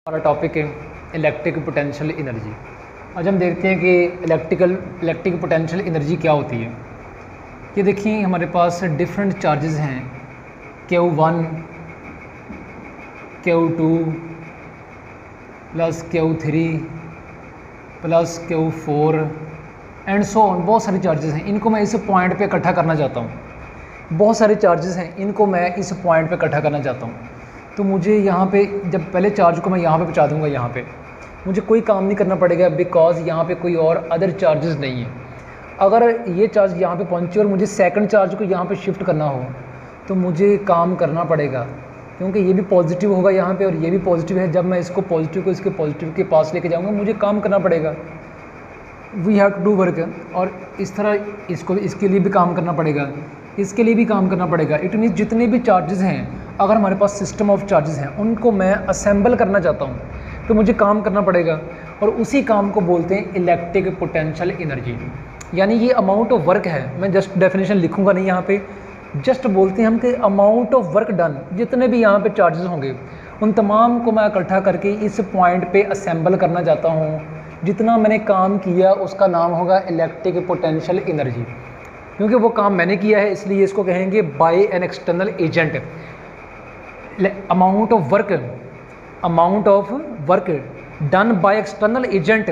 हमारा टॉपिक है electric potential energy. आज हम देखते हैं कि इलेक्ट्रिक पोटेंशियल एनर्जी क्या होती है। ये देखिए हमारे पास डिफरेंट चार्जेस हैं, Q1 Q2 plus Q3 plus Q4 and so on. बहुत सारे चार्जेस हैं, इनको मैं इस पॉइंट पे इकट्ठा करना चाहता हूँ। बहुत सारे चार्जेस हैं, इनको मैं इस पॉइंट पे इकट्ठा करना चाहता हूँ। तो मुझे यहाँ पे जब पहले चार्ज को मैं यहाँ पे पहुँचा दूँगा, यहाँ पे मुझे कोई काम नहीं करना पड़ेगा बिकॉज यहाँ पे कोई और अदर चार्जेस नहीं है। अगर ये चार्ज यहाँ पे पहुँचे और मुझे सेकंड चार्ज को यहाँ पे शिफ्ट करना हो तो मुझे काम करना पड़ेगा, क्योंकि ये भी पॉजिटिव होगा यहाँ पे और ये भी पॉजिटिव है। जब मैं इसको पॉजिटिव को इसके पॉजिटिव के पास लेके जाऊँगा मुझे काम करना पड़ेगा। We have to do work. और इस तरह इसके लिए भी काम करना पड़ेगा, इसके लिए भी काम करना पड़ेगा। इट मीन्स जितने भी चार्जेस हैं, अगर हमारे पास सिस्टम ऑफ चार्जेस हैं, उनको मैं असेंबल करना चाहता हूँ तो मुझे काम करना पड़ेगा। और उसी काम को बोलते हैं इलेक्ट्रिक पोटेंशियल एनर्जी। यानी ये अमाउंट ऑफ वर्क है। मैं जस्ट डेफिनेशन लिखूंगा नहीं यहाँ पे, जस्ट बोलते हैं हम कि अमाउंट ऑफ वर्क डन। जितने भी यहाँ पे चार्जेस होंगे उन तमाम को मैं इकट्ठा करके इस पॉइंट पे असेंबल करना चाहता हूँ। जितना मैंने काम किया उसका नाम होगा इलेक्ट्रिक पोटेंशियल एनर्जी। क्योंकि वो काम मैंने किया है इसलिए इसको कहेंगे by an external agent. Amount of work done by external agent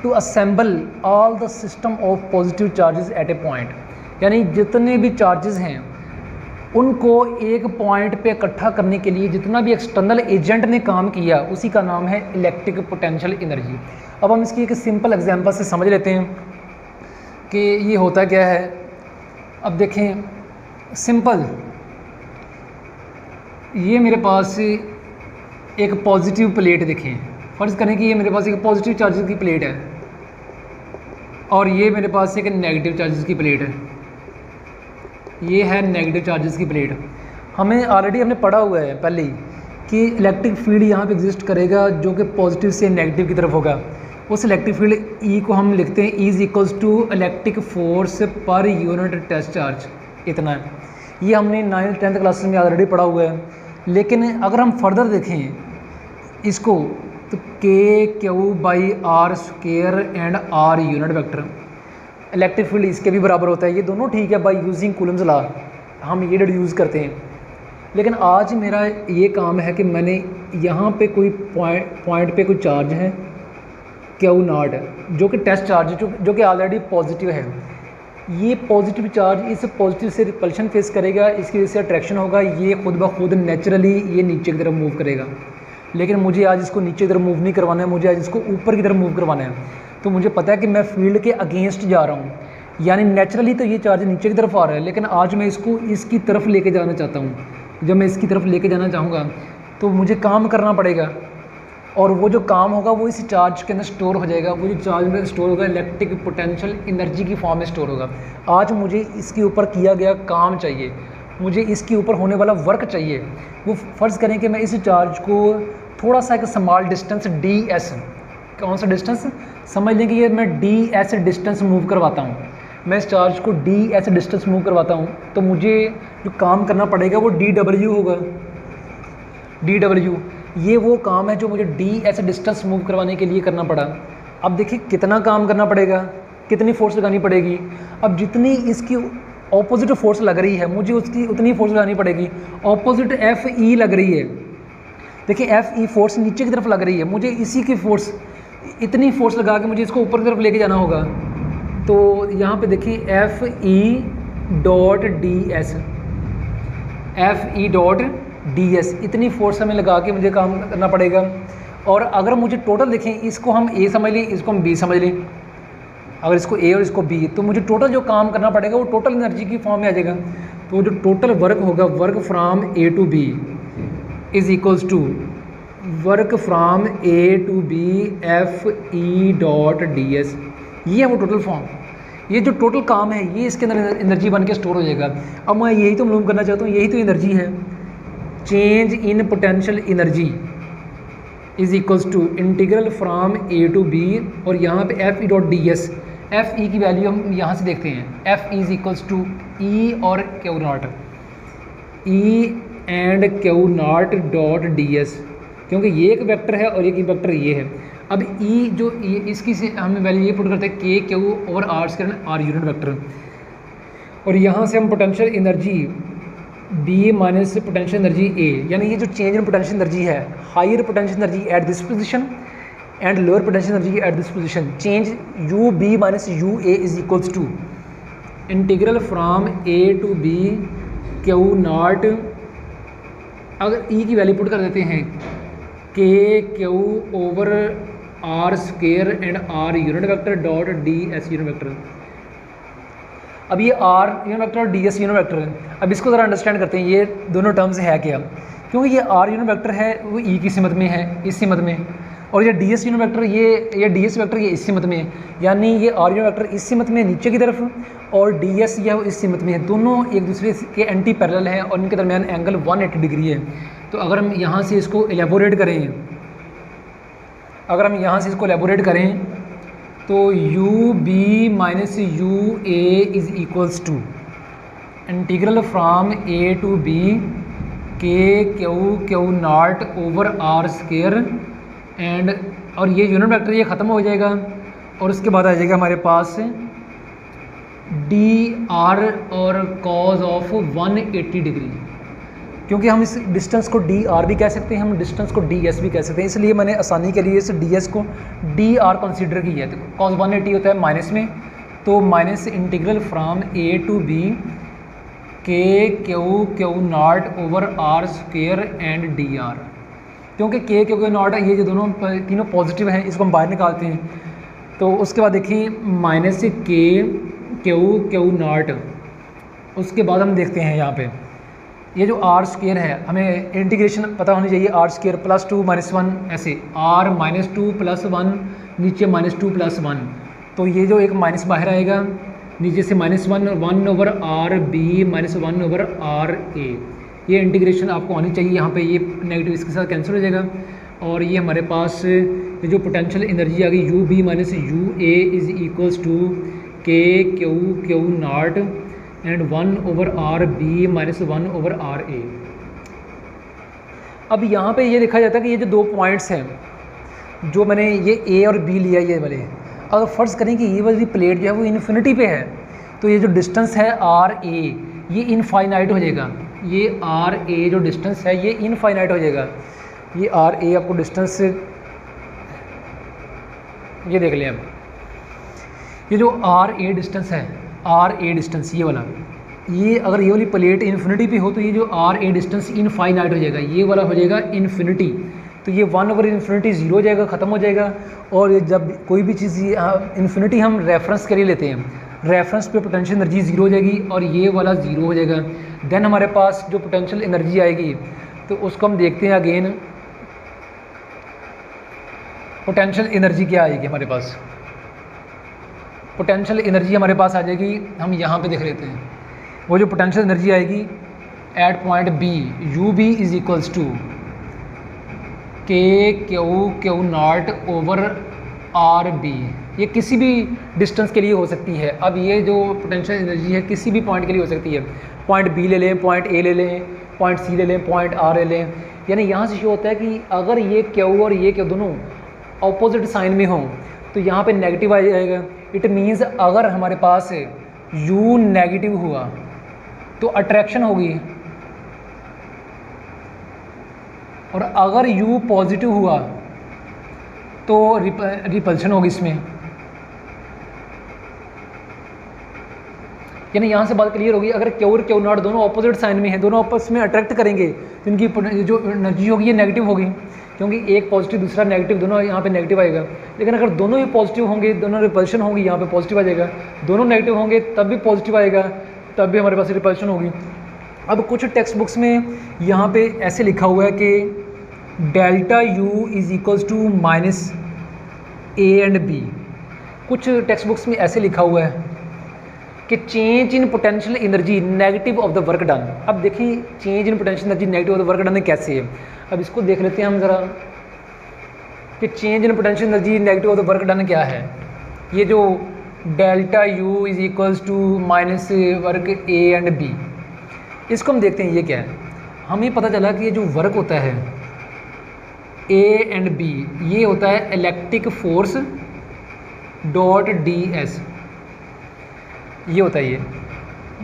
to assemble all the system of positive charges at a point. यानी जितने भी चार्जेस हैं उनको एक पॉइंट पे इकट्ठा करने के लिए जितना भी एक्सटर्नल एजेंट ने काम किया उसी का नाम है इलेक्ट्रिक पोटेंशियल एनर्जी। अब हम इसकी एक सिंपल एग्जांपल से समझ लेते हैं कि ये होता क्या है। अब देखें सिंपल, ये मेरे पास एक पॉजिटिव प्लेट देखें। फ़र्ज़ करें कि ये मेरे पास एक पॉजिटिव चार्जेस की प्लेट है और ये मेरे पास एक नेगेटिव चार्जेस की प्लेट है। ये है नेगेटिव चार्जेस की प्लेट। हमें ऑलरेडी हमने पढ़ा हुआ है पहले ही कि इलेक्ट्रिक फील्ड यहाँ पे एग्जिस्ट करेगा जो कि पॉजिटिव से नेगेटिव की तरफ होगा। उस इलेक्ट्रिक फील्ड ई को हम लिखते हैं is equals to electric force per unit test charge. इतना है, ये हमने 9th 10th क्लासेस में ऑलरेडी पढ़ा हुआ है। लेकिन अगर हम फर्दर देखें इसको तो K/Q/R² and R unit vector. Electric field इसके भी बराबर होता है। ये दोनों ठीक है, बाय यूजिंग कूलम्स लॉ हम ये यूज़ करते हैं। लेकिन आज मेरा ये काम है कि मैंने यहाँ पे कोई पॉइंट पे कोई चार्ज है Q0 जो कि टेस्ट चार्ज जो कि ऑलरेडी पॉजिटिव है। ये पॉजिटिव चार्ज इस पॉजिटिव से रिपल्शन फेस करेगा, इसकी वजह से अट्रैक्शन होगा। ये खुद ब खुद नेचुरली ये नीचे की तरफ मूव करेगा। लेकिन मुझे आज इसको नीचे की तरफ मूव नहीं करवाना है, मुझे आज इसको ऊपर की तरफ मूव करवाना है। तो मुझे पता है कि मैं फील्ड के अगेंस्ट जा रहा हूँ, यानी नेचुरली तो ये चार्ज नीचे की तरफ आ रहा है, लेकिन आज मैं इसको इसकी तरफ लेके जाना चाहता हूँ। जब मैं इसकी तरफ लेके जाना चाहूँगा तो मुझे काम करना पड़ेगा और वो जो काम होगा वो इस चार्ज के अंदर स्टोर हो जाएगा। वो जो चार्ज में स्टोर होगा इलेक्ट्रिक पोटेंशियल एनर्जी की फॉर्म में स्टोर होगा। आज मुझे इसके ऊपर किया गया काम चाहिए, मुझे इसके ऊपर होने वाला वर्क चाहिए। वो फ़र्ज़ करें कि मैं इस चार्ज को थोड़ा सा एक स्मॉल डिस्टेंस ds, कौन सा डिस्टेंस समझ लें कि ये मैं ds डिस्टेंस मूव करवाता हूँ। मैं इस चार्ज को ds डिस्टेंस मूव करवाता हूँ तो मुझे जो काम करना पड़ेगा वो dw होगा। dw ये वो काम है जो मुझे ds डिस्टेंस मूव करवाने के लिए करना पड़ा। अब देखिए कितना काम करना पड़ेगा, कितनी फोर्स लगानी पड़ेगी। अब जितनी इसकी ऑपोजिट फोर्स लग रही है मुझे उसकी उतनी फोर्स लगानी पड़ेगी। ऑपोजिट Fe लग रही है, देखिए Fe फोर्स नीचे की तरफ लग रही है, मुझे इसी की फोर्स इतनी फोर्स लगा के मुझे इसको ऊपर की तरफ लेके जाना होगा। तो यहाँ पे देखिए Fe.ds इतनी फोर्स हमें लगा के मुझे काम करना पड़ेगा। और अगर मुझे टोटल देखें, इसको हम A समझ लें, इसको हम B समझ लें, अगर इसको A और इसको B, तो मुझे टोटल जो काम करना पड़ेगा वो टोटल एनर्जी की फॉर्म में आ जाएगा। तो जो टोटल वर्क होगा, work from A to B is equals to work from A to B Fe.ds। ये है वो टोटल फॉर्म। ये जो टोटल काम है ये इसके अंदर एनर्जी बन के स्टोर हो जाएगा। अब मैं यही तो मालूम करना चाहता हूँ, यही तो एनर्जी है। Change in potential energy is equals to integral from A to B और यहाँ पे Fe.ds। Fe की वैल्यू हम यहाँ से देखते हैं। F is equals to E और Q0, E एंड Q0.ds क्योंकि ये एक वेक्टर है और एक वेक्टर ये है। अब ई जो इसकी से हम वैल्यू ये पुट करते हैं K Q over R square R unit vector, और यहाँ से हम potential energy B minus potential energy A, यानी ये जो चेंज इन पोटेंशियल एनर्जी है, higher potential energy at this position and lower potential energy at this position, change U B minus U A is equals to integral from A to B Q naught, अगर E की value put कर देते हैं K Q over R square and r unit vector dot d s unit vector. अब ये r unit vector और d s unit vector है। अब इसको ज़रा अंडरस्टैंड करते हैं ये दोनों टर्म्स है क्या, क्योंकि ये आर यूनिट वेक्टर है वो ई की सिमत में है, इस सिमत में, और ये डी एस यूनिट वेक्टर ये डी एस वेक्टर ये इस सिमत में है, यानी ये आर यूनिट वेक्टर इस सिमत में नीचे की तरफ और डी एस या इस सिमत में है, दोनों एक दूसरे के एंटी पैरेलल है और इनके दरमियान एंगल 180 डिग्री है। तो अगर हम यहाँ से इसको एलेबोरेट करें, तो U B minus U A is equals to integral from A to B K Q naught over R square and, और ये यूनिट वेक्टर ये ख़त्म हो जाएगा और उसके बाद आ जाएगा हमारे पास डी आर और कॉज ऑफ 180 डिग्री, क्योंकि हम इस डिस्टेंस को डी आर भी कह सकते हैं, हम डिस्टेंस को डी एस भी कह सकते हैं, इसलिए मैंने आसानी के लिए इस डी एस को डी आर कंसिडर किया है। तो कॉस 180 होता है माइनस में, तो minus integral from A to B K Q naught over R square and D R, क्योंकि के क्यू नॉट ये जो दोनों तीनों पॉजिटिव हैं, इसको हम बाहर निकालते हैं। तो उसके बाद देखिए माइनस के क्यू नॉट, उसके बाद हम देखते हैं यहाँ पे ये जो आर स्क्वायर है, हमें इंटीग्रेशन पता होनी चाहिए, आर स्क्वायर प्लस 2 माइनस 1, ऐसे आर माइनस 2 प्लस 1 नीचे माइनस 2 प्लस 1, तो ये जो एक माइनस बाहर आएगा नीचे से minus 1 over R B minus 1 over R A, ये इंटीग्रेशन आपको आनी चाहिए। यहाँ पे ये नेगेटिव इसके साथ कैंसिल हो जाएगा और ये हमारे पास ये जो पोटेंशियल एनर्जी आ गई U B minus U A is equals to K Q naught and 1 over R B minus 1 over R A. अब यहाँ पे ये देखा जाता है कि ये जो दो पॉइंट्स हैं जो मैंने ये ए और बी लिया, ये वाले अगर फ़र्ज़ करें कि ये वाली प्लेट जो है वो इन्फिनिटी पे है, तो ये जो डिस्टेंस है आर ए ये इनफाइनाइट हो जाएगा, ये आर ए जो डिस्टेंस है ये इनफाइनाइट हो जाएगा। ये आर ए आपको डिस्टेंस ये देख लें, अब ये जो आर ए डिस्टेंस है, आर ए डिस्टेंस ये वाला, ये अगर ये वाली प्लेट इन्फिनिटी पे हो तो ये जो आर ए डिस्टेंस इनफाइनाइट हो जाएगा, ये वाला हो जाएगा इन्फिनिटी, तो ये 1 ओवर इन्फिनिटी ज़ीरो हो जाएगा, ख़त्म हो जाएगा। और जब कोई भी चीज़ इन्फिनिटी हम रेफरेंस के लिए लेते हैं, रेफरेंस पे पोटेंशियल एनर्जी ज़ीरो हो जाएगी और ये वाला ज़ीरो हो जाएगा। देन हमारे पास जो पोटेंशियल एनर्जी आएगी तो उसको हम देखते हैं अगेन, पोटेंशियल एनर्जी क्या आएगी हमारे पास, पोटेंशियल एनर्जी हमारे पास आ जाएगी, हम यहाँ पे देख लेते हैं वो जो पोटेंशियल एनर्जी आएगी at point B, U B is equals to K Q naught over R B, ये किसी भी डिस्टेंस के लिए हो सकती है। अब ये जो पोटेंशियल एनर्जी है किसी भी पॉइंट के लिए हो सकती है, पॉइंट बी ले लें, पॉइंट ए ले लें, पॉइंट सी ले लें, पॉइंट आर ले लें, यानी यहाँ से शो होता है कि अगर ये क्यू और ये क्यू दोनों ऑपोजिट साइन में हों तो यहाँ पे नेगेटिव आ जाएगा। इट मीन्स अगर हमारे पास u नेगेटिव हुआ तो अट्रैक्शन होगी, और अगर u पॉजिटिव हुआ तो रिपल्शन होगी इसमें। यानी यहाँ से बात क्लियर होगी, अगर क्यू और क्यू नॉट दोनों ऑपोजिट साइन में है, दोनों आपस में अट्रैक्ट करेंगे तो इनकी जो एनर्जी होगी ये नेगेटिव होगी, क्योंकि एक पॉजिटिव दूसरा नेगेटिव, दोनों यहाँ पे नेगेटिव आएगा। लेकिन अगर दोनों ही पॉजिटिव होंगे, दोनों रिपल्शन होंगी, यहाँ पे पॉजिटिव आ जाएगा, दोनों नेगेटिव होंगे तब भी पॉजिटिव आएगा, तब भी हमारे पास रिपल्शन होगी। अब कुछ टेक्स्ट बुक्स में यहाँ पे ऐसे लिखा हुआ है कि delta U is equals to minus A and B, कुछ टेक्स्ट बुक्स में ऐसे लिखा हुआ है कि change in potential energy negative of the work done. अब देखिए change in potential energy negative of the work done कैसे है, अब इसको देख लेते हैं हम ज़रा कि change in potential energy negative of the work done क्या है। ये जो delta U is equals to minus work A and B, इसको हम देखते हैं ये क्या है। हमें पता चला कि ये जो वर्क होता है ए एंड बी, ये होता है electric force dot d S, ये होता है ये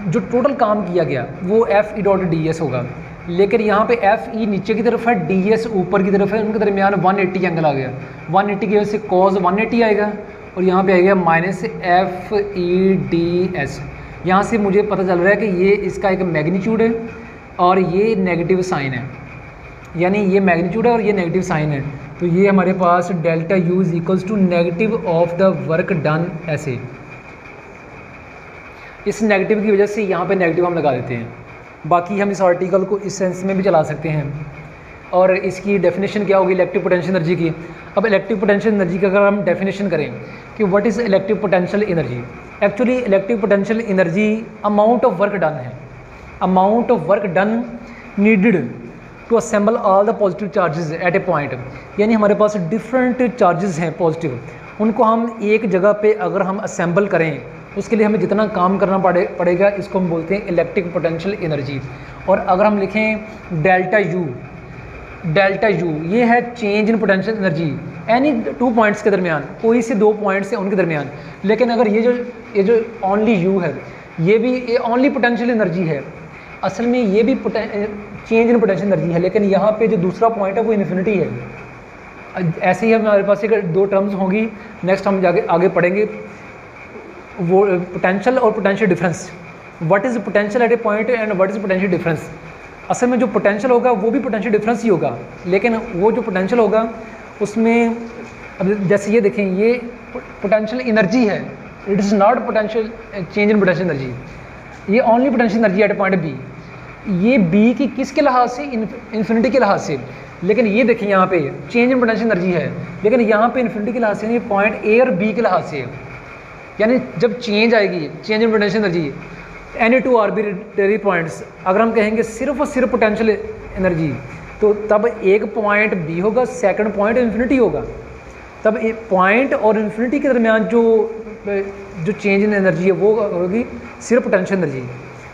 जो टोटल काम किया गया वो F E dot d S होगा। लेकिन यहाँ पे एफ ई नीचे की तरफ है, डी एस ऊपर की तरफ है, उनके दरमियान 180 एंगल आ गया। 180 की वजह से कॉज 180 आएगा और यहाँ पे आएगा minus F E D S. यहाँ से मुझे पता चल रहा है कि ये इसका एक मैग्नीट्यूड है और ये नेगेटिव साइन है, यानी ये मैग्नीट्यूड है और ये नेगेटिव साइन है। तो ये हमारे पास delta U is equals to negative of the work done ऐसे। इस नेगेटिव की वजह से यहाँ पे नेगेटिव हम लगा देते हैं। बाकी हम इस आर्टिकल को इस सेंस में भी चला सकते हैं। और इसकी डेफिनेशन क्या होगी इलेक्ट्रिक पोटेंशियल एनर्जी की। अब इलेक्ट्रिक पोटेंशियल एनर्जी का अगर हम डेफिनेशन करें कि what is electric potential energy, actually electric potential energy amount of work done है, amount of work done needed to assemble all the positive charges at a point. यानी हमारे पास different charges हैं पॉजिटिव, उनको हम एक जगह पे अगर हम असेंबल करें उसके लिए हमें जितना काम करना पड़ेगा, इसको हम बोलते हैं इलेक्ट्रिक पोटेंशियल एनर्जी। और अगर हम लिखें डेल्टा यू, डेल्टा यू ये है change in potential energy any two points के दरमियान, कोई से दो पॉइंट्स हैं उनके दरमियान। लेकिन अगर ये जो ओनली यू है, ये ओनली पोटेंशियल एनर्जी है, असल में ये भी चेंज इन पोटेंशियल एनर्जी है, लेकिन यहाँ पे जो दूसरा पॉइंट है वो इन्फिनिटी है। ऐसे ही हमारे पास एक दो टर्म्स होंगी, नेक्स्ट हम जाके आगे पढ़ेंगे, वो पोटेंशियल और potential difference. What is potential at a point and what is potential difference. असल में जो पोटेंशियल होगा वो भी पोटेंशियल डिफरेंस ही होगा, लेकिन वो जो पोटेंशियल होगा उसमें अब जैसे ये देखें, ये पोटेंशियल एनर्जी है, it is not potential change in potential energy, ये only potential energy at a point B. ये बी की किसके लिहाज से, इन्फिनिटी के लिहाज से। लेकिन ये देखें यहाँ पे चेंज इन पोटेंशियल एनर्जी है, लेकिन यहाँ पे इन्फिनिटी के लिहाज से नहीं, पॉइंट ए और बी के लिहाज से है। यानी जब चेंज आएगी, change in potential energy any two arbitrary points, अगर हम कहेंगे सिर्फ और सिर्फ पोटेंशियल एनर्जी, तो तब एक पॉइंट बी होगा, सेकंड पॉइंट इन्फिनिटी होगा। तब एक पॉइंट और इन्फिनिटी के दरमियान जो चेंज इन एनर्जी है वो होगी सिर्फ पोटेंशियल एनर्जी।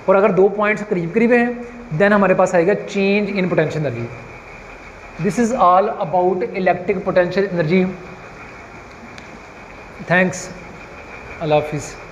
और अगर दो पॉइंट्स करीब करीब हैं देन हमारे पास आएगा change in potential energy. This is all about electric potential energy. Thanks, अल्लाह हाफिज़।